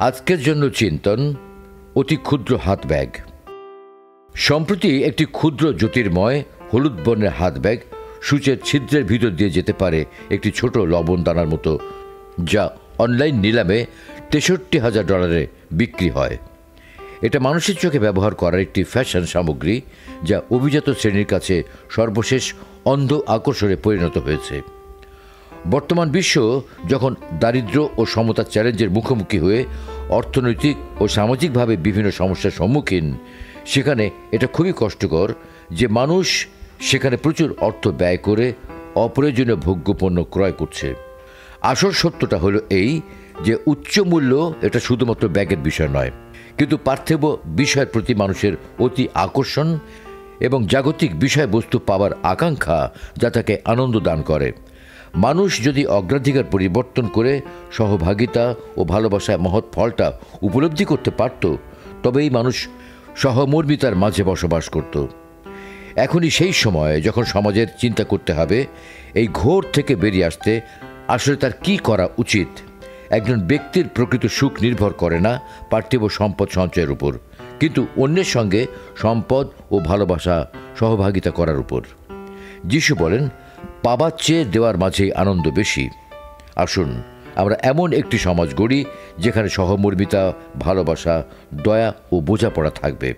আজকের জন্য চিন্তন অতি ক্ষুদ্র হাত ব্যাগ। সম্প্রতি একটি ক্ষুদ্র জ্যোতির্ময় হলুদ বর্ণের হাত ব্যাগ সূচের ছিদ্রের ভিতর দিয়ে যেতে পারে একটি ছোট লবণ দানার মতো, যা অনলাইন নিলামে $৬৩,০০০ বিক্রি হয়। এটা মানুষের চোখে ব্যবহার করার একটি ফ্যাশন সামগ্রী, যা অভিজাত শ্রেণীর কাছে সর্বশেষ অন্ধ আকর্ষণে পরিণত হয়েছে। বর্তমান বিশ্ব যখন দারিদ্র্য ও সমতার চ্যালেঞ্জের মুখোমুখি হয়ে অর্থনৈতিক ও সামাজিকভাবে বিভিন্ন সমস্যার সম্মুখীন, সেখানে এটা খুবই কষ্টকর যে মানুষ সেখানে প্রচুর অর্থ ব্যয় করে অপ্রয়োজনীয় ভোগ্যপণ্য ক্রয় করছে। আসল সত্যটা হলো এই যে উচ্চ মূল্য এটা শুধুমাত্র ব্যাগের বিষয় নয়, কিন্তু পার্থিব বিষয়ের প্রতি মানুষের অতি আকর্ষণ এবং জাগতিক বিষয়বস্তু পাওয়ার আকাঙ্ক্ষা যা তাকে আনন্দ দান করে। মানুষ যদি অগ্রাধিকার পরিবর্তন করে সহভাগিতা ও ভালোবাসায় মহৎ ফলটা উপলব্ধি করতে পারত, তবেই মানুষ সহমর্মিতার মাঝে বসবাস করত। এখনই সেই সময় যখন সমাজের চিন্তা করতে হবে এই ঘোর থেকে বেরিয়ে আসতে আসলে তার কী করা উচিত। একজন ব্যক্তির প্রকৃত সুখ নির্ভর করে না পার্থিব সম্পদ সঞ্চয়ের উপর, কিন্তু অন্যের সঙ্গে সম্পদ ও ভালোবাসা সহভাগিতা করার উপর। যিশু বলেন, পাবার চেয়ে দেওয়ার মাঝেই আনন্দ বেশি। আসুন আমরা এমন একটি সমাজ গড়ি যেখানে সহমর্মিতা, ভালোবাসা, দয়া ও বোঝাপড়া থাকবে।